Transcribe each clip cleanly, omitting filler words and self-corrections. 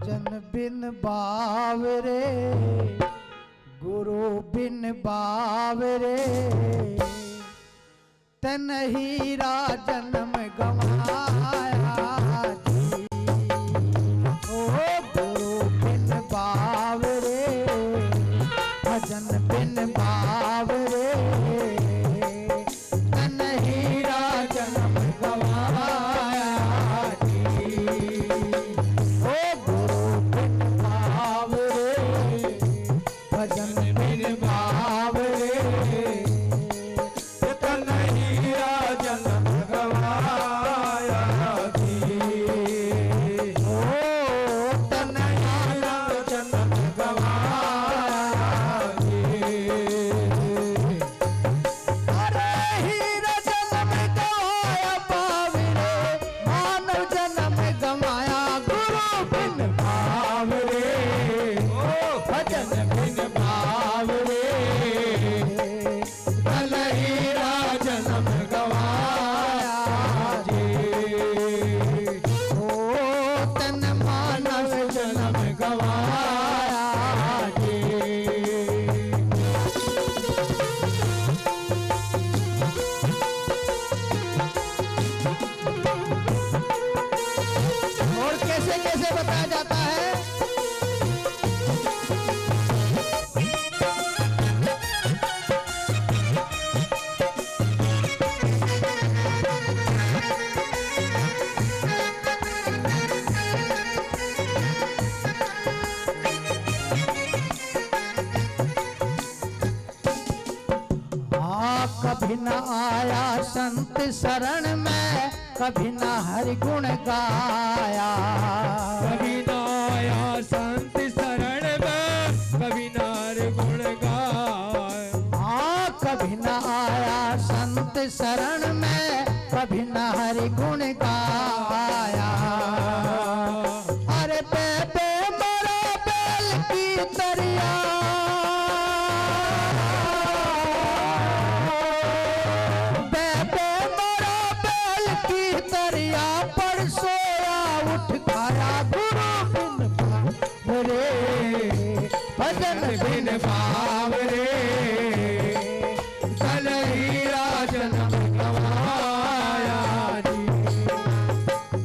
भजन बिन बावरे, गुरु बिन बावरे, तन हीरा जन्म गवाया जी। ओ गुरु बिन बावरे, भजन बिन बावरे, तन हीरा जन्म गवाया जी। ओ गुरु बिन बावरे, भजन बिन बावरे, तन हीरा जन्म गवाया जी। ओ तन हीरा जन्म गवाया जी। अरे हीरा जन्म गवाया बावरे, मानव जन्म गवाया गुरु बिन बावरे। ओ भजन बिन बावरे, तन हीरा जन्म गवाया जी। ओ तन मानव जन्म गवाया जी। और कैसे कैसे बताया जाता है? कभी न आया संत शरण में, कभी न हरि गुण गाया। कभी न आया संत शरण में, कभी न हरि गुण गाया। कभी न आया संत शरण में, कभी न हरि गुण गाया। अरे बेबे मरा बैल की तरिया, बेबे मरा बैल की तरिया, पर सोया उठ खाया गुरु बिन बावरे, भजन बिन बावरे, तन हीरा जन्म गवाया जी।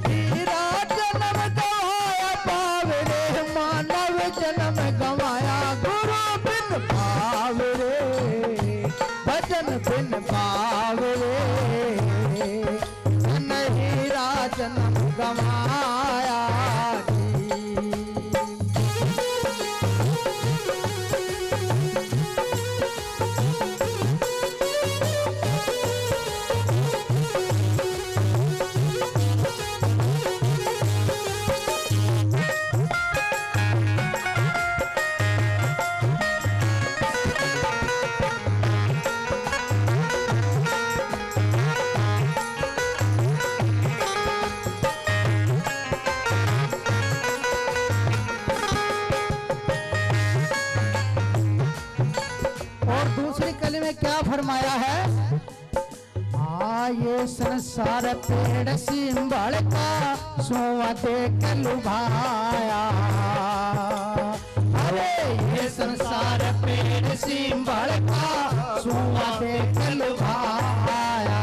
हीरा जन्म गवाया बावरे, मानव जन्म गवाया गुरु बिन बावरे, भजन बिन बावरे, तन हीरा जन्म गवाया जी। और दूसरी कली में क्या फरमाया है? ये संसार पेड़ सिंबल का, सोवा देख लुभाया। अरे ये संसार पेड़ सिंबल का, सोवा देख लुभाया।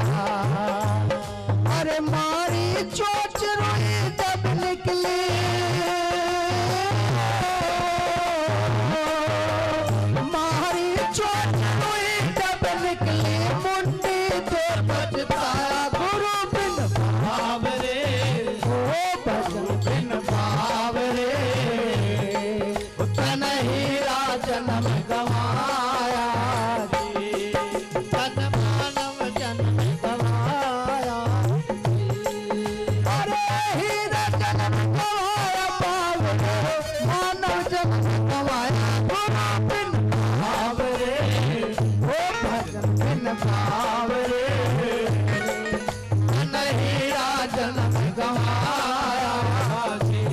अरे मारी चोच रोई जब निकली, मारी चोट रोई जब निकली, मुंडी तो बचताया गुरु बिन बावरे। ओ भजन बिन बावरे, तन हीरा जन्म गवाया जी। तन मानव जन्म गवाया जी। अरे हीरा जन्म गवाया बावरे, मानव जन्म गवाया गुरु बिन बावरे। ओ भजन बिन बावरे, तन हीरा जन्म गवाया जी।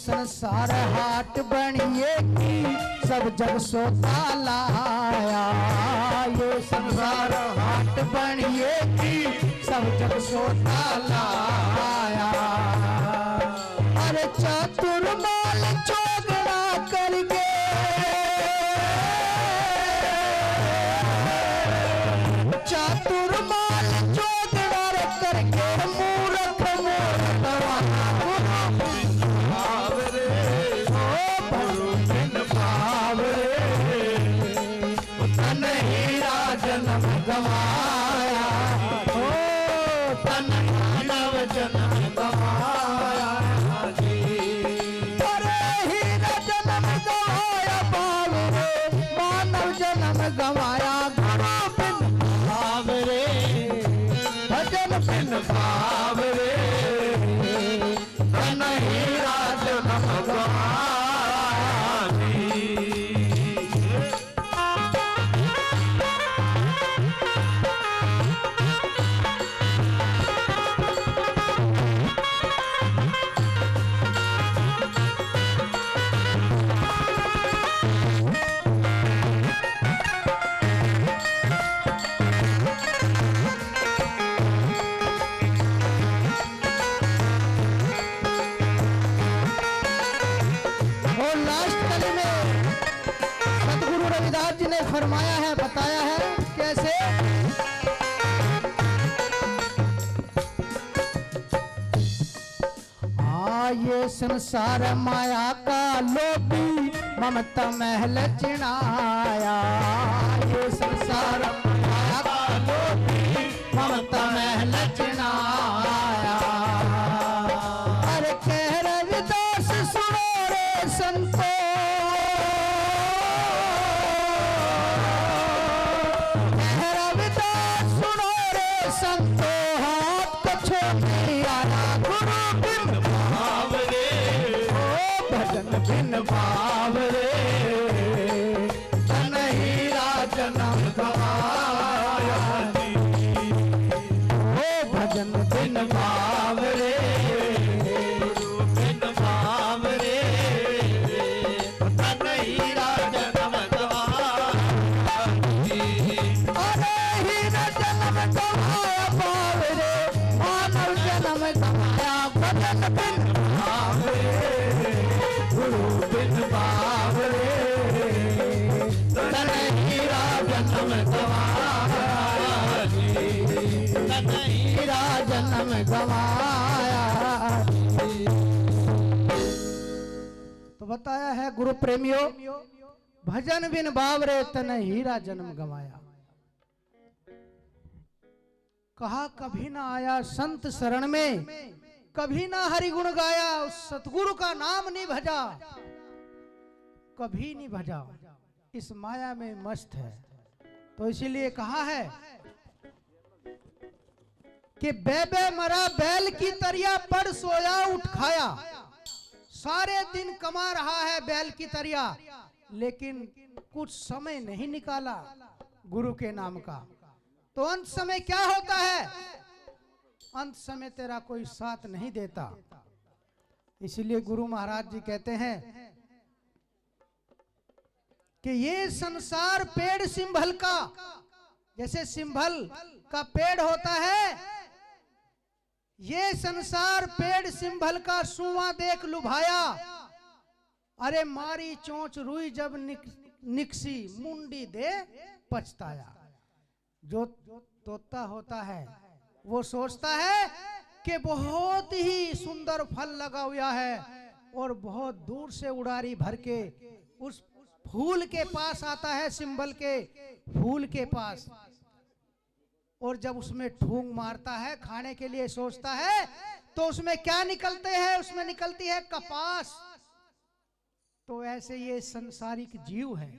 संसार हाट बनिए की सब जग सोता लाया। ये संसार हाट बनिए की सब जग सोता लाया। अरे चातुर्माल चोगड़ा करके चातुर्माल चोगड़ा करके मूर्ख जन्म गवाया। ओ तन मानव जन्म गवाया। अरे हीरा जन्म गवाया बावरे मानव जन्म गवाया। गुरु बिन बावरे भजन बिन बावरे तन हीरा जन्म गवाया। फरमाया है, बताया है कैसे। ये संसार माया का लोभी ममता महल चिनाया। ये संसार माया का लोभी ममता महल चिनाया। अरे कह रविदास सुनो रे संतो संतो हाथ को छोड़िया। गुरु बिन बावरे ओ भजन बिन बावरे तन हीरा जन्म गवाया। ओ भजन बिन बावरे बिन बावरे तन हीरा जन्म गवाया। अरे हीरा जन्म गवाया बावरे मानव जन्म गवाया। भजन बिन बावरे गुरु बिन बावरे तन हीरा जन्म गवाया। तन हीरा जन्म गवाया। तो बताया है गुरु प्रेमियों, भजन बिन बावरे तन हीरा जन्म गवाया। कहा कभी ना आया संत शरण में, कभी ना हरि गुण गाया। उस सतगुरु का नाम नहीं भजा, कभी नहीं भजा, इस माया में मस्त है। तो इसीलिए कहा है कि बेबे मरा बैल की तरिया पड़ सोया उठ खाया। सारे दिन कमा रहा है बैल की तरिया, लेकिन कुछ समय नहीं निकाला गुरु के नाम का। तो अंत समय क्या होता है? अंत समय तेरा कोई साथ नहीं देता। इसीलिए गुरु महाराज जी कहते हैं कि ये संसार पेड़ सिंभल का, जैसे सिंभल का पेड़ होता है, ये संसार पेड़ सिंभल का सुआ देख लुभाया। अरे मारी चोंच रुई जब निकसी मुंडी दे पछताया। जो तोता होता है वो सोचता है कि बहुत ही सुंदर फल लगा हुआ है और बहुत दूर से उड़ारी भर के उस फूल के पास आता है, सिंबल के फूल के पास, और जब उसमें ठूंग मारता है खाने के लिए सोचता है, तो उसमें क्या निकलते हैं? उसमें निकलती है कपास। तो ऐसे ये संसारिक जीव है,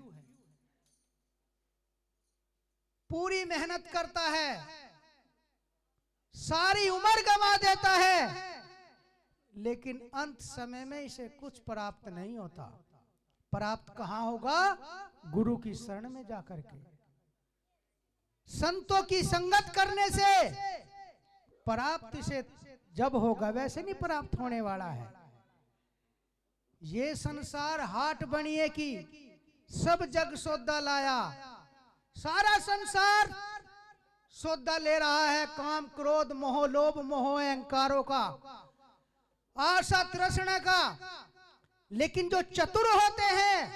पूरी मेहनत करता है, सारी उम्र गंवा देता है, लेकिन अंत समय में इसे कुछ प्राप्त नहीं होता। प्राप्त कहां होगा? गुरु की शरण में जाकर के, संतों की संगत करने से प्राप्त इसे जब होगा, वैसे नहीं प्राप्त होने वाला है। ये संसार हाट बनिए की, सब जग सौदा लाया। सारा संसार सौदा ले रहा है काम क्रोध मोह लोभ मोह अहंकारों का, आशा तृष्णा का। लेकिन जो चतुर होते हैं,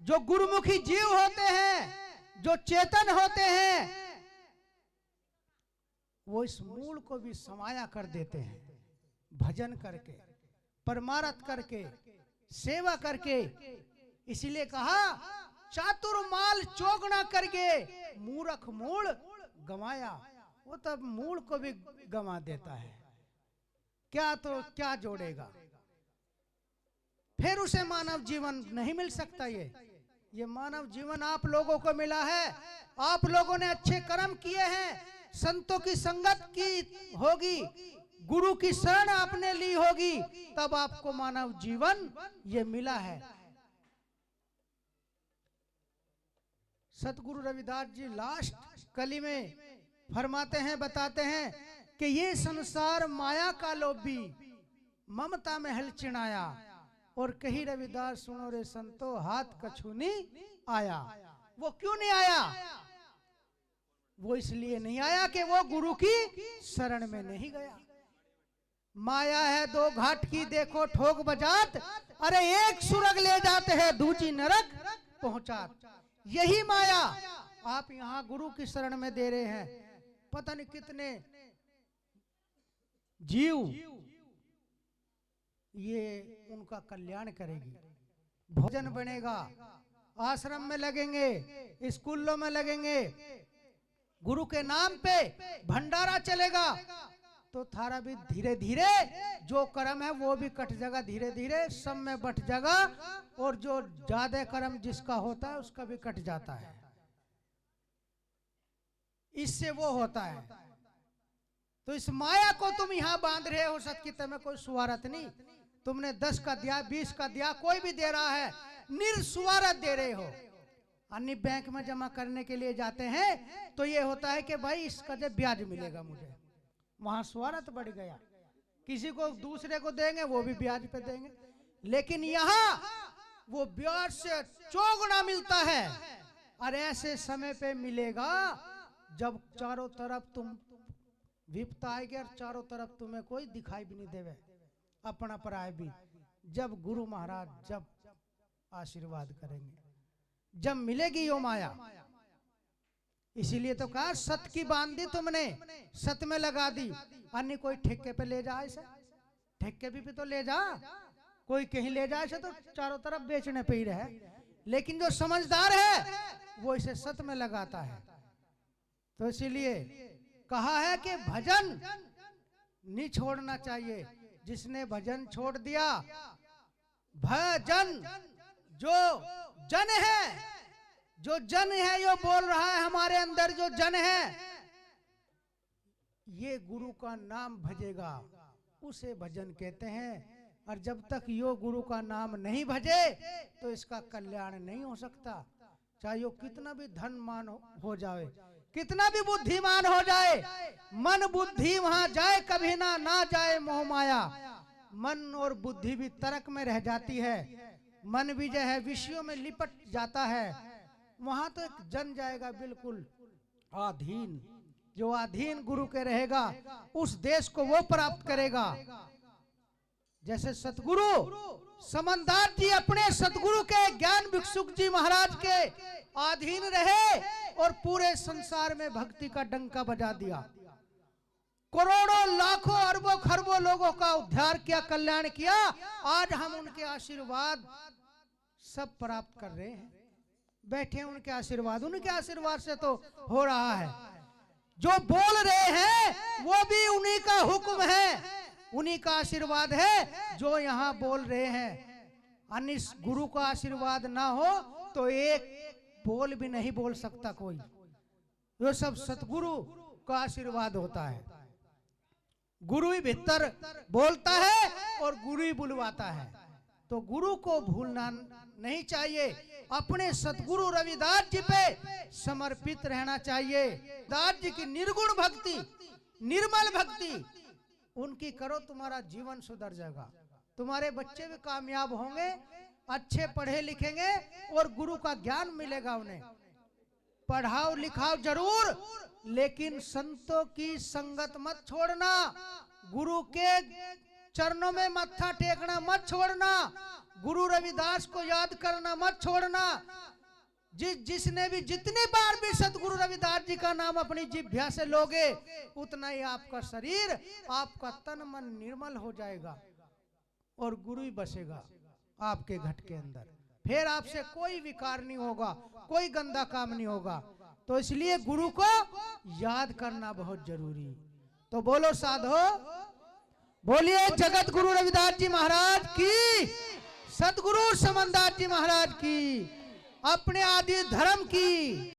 जो गुरुमुखी जीव होते हैं, जो चेतन होते हैं, वो इस मूल को भी समाया कर देते हैं, भजन करके, परमार्थ करके, सेवा करके। इसीलिए कहा चातुर माल चौगुना करके मूर्ख मूल गंवाया। वो तब मूल को भी गंवा देता है, क्या तो क्या जोड़ेगा, फिर उसे मानव जीवन नहीं मिल सकता। ये मानव जीवन आप लोगों को मिला है, आप लोगों ने अच्छे कर्म किए हैं, संतों की संगत की होगी, गुरु की शरण आपने ली होगी, तब आपको मानव जीवन ये मिला है। सतगुरु रविदास जी लास्ट कली में फरमाते हैं, बताते हैं कि ये संसार माया का लोभी, ममता में हल चिनाया। और कही रविदास सुनो रे संतो, हाथ कछु नहीं आया। वो क्यों नहीं आया? वो इसलिए नहीं आया कि वो गुरु की शरण में नहीं गया। माया है दो घाट की, देखो ठोक बजात, अरे एक सुरग ले जाते हैं दूजी नरक पहुंचात। यही माया आप यहाँ गुरु की शरण में दे रहे हैं। पता नहीं कितने जीव ये उनका कल्याण करेगी। भोजन बनेगा, आश्रम में लगेंगे, स्कूलों में लगेंगे, गुरु के नाम पे भंडारा चलेगा, तो थारा भी धीरे धीरे जो कर्म है वो भी कट जाएगा, धीरे धीरे सब में बट जाएगा। और जो ज्यादा कर्म जिसका होता है उसका भी कट जाता है। इससे वो होता है। तो इस माया को तुम यहाँ बांध रहे हो, सत की तुम्हें कोई सुवारत नहीं। तुमने 10 का दिया, 20 का दिया, कोई भी दे रहा है, निरसुवारत दे रहे हो। अन्य बैंक में जमा करने के लिए जाते हैं तो ये होता है कि भाई इसका जब ब्याज मिलेगा मुझे, वहां स्वार्थ बढ़ गया। किसी को दूसरे को देंगे वो भी ब्याज पे देंगे, लेकिन यहाँ वो ब्याज से चौगुना मिलता है। और ऐसे समय पे मिलेगा जब चारों तरफ तुम विपता आएगी और चारों तरफ तुम्हें कोई दिखाई भी नहीं देवे, अपना पराय भी। जब गुरु महाराज जब आशीर्वाद करेंगे, जब मिलेगी यो माया। इसीलिए तो कहा सत की बांधी तुमने, सत में लगा दी। अन्य कोई ठेके पे ले जाए से, ठेके भी तो ले जा, कोई कहीं ले जाए से तो चारों तरफ बेचने पे ही रहे। लेकिन जो समझदार है वो इसे सत में लगाता है। तो इसीलिए कहा है कि भजन नहीं छोड़ना चाहिए। जिसने भजन छोड़ दिया, भजन जो जन है, जो जन है यो बोल रहा है हमारे अंदर, जो जन है ये गुरु का नाम भजेगा, उसे भजन कहते हैं। और जब तक यो गुरु का नाम नहीं भजे तो इसका कल्याण नहीं हो सकता। चाहे यो कितना भी धनमान हो जाए, कितना भी बुद्धिमान हो जाए, मन बुद्धि वहां जाए कभी ना जाए मोह माया। मन और बुद्धि भी तर्क में रह जाती है, मन भी जो है विषयों में लिपट जाता है। वहां तो एक जन जाएगा बिल्कुल आधीन। जो अधीन गुरु के रहेगा उस देश को वो प्राप्त करेगा। जैसे सतगुरु समनदास जी अपने सतगुरु के ज्ञान भिक्षुक जी महाराज के अधीन रहे और पूरे संसार में भक्ति का डंका बजा दिया। करोड़ों लाखों अरबों खरबों लोगों का उद्धार किया, कल्याण किया। आज हम उनके आशीर्वाद सब प्राप्त कर रहे हैं, बैठे हैं उनके आशीर्वाद। उनके आशीर्वाद से तो हो रहा है। जो बोल रहे हैं वो भी उन्हीं का हुक्म है, उन्हीं का आशीर्वाद है जो यहाँ बोल रहे हैं। अन्य गुरु का आशीर्वाद ना हो तो एक बोल भी नहीं बोल सकता कोई। ये सब सतगुरु का आशीर्वाद होता है। गुरु ही भीतर बोलता है और गुरु ही बुलवाता है। तो गुरु को भूलना नहीं चाहिए। अपने सतगुरु रविदास जी पे समर्पित रहना चाहिए। दास जी की निर्गुण भक्ति, निर्मल भक्ति उनकी करो, तुम्हारा जीवन सुधर जाएगा। तुम्हारे बच्चे भी कामयाब होंगे, अच्छे पढ़े लिखेंगे और गुरु का ज्ञान मिलेगा उन्हें। पढ़ाओ लिखाओ जरूर, लेकिन संतों की संगत मत छोड़ना, गुरु के चरणों में मत्था टेकना मत छोड़ना, गुरु रविदास को याद करना मत छोड़ना। जिसने भी जितनी बार भी सतगुरु रविदास जी का नाम अपनी जिह्वा से लोगे, उतना ही आपका शरीर, आपका तन मन निर्मल हो जाएगा और गुरु ही बसेगा आपके घट के अंदर। फिर आपसे कोई विकार नहीं होगा, कोई गंदा काम नहीं होगा। तो इसलिए गुरु को याद करना बहुत जरूरी। तो बोलो साधो, बोलिए जगत गुरु रविदास जी महाराज की, सतगुरु समनदास जी महाराज की, अपने आदि धर्म की।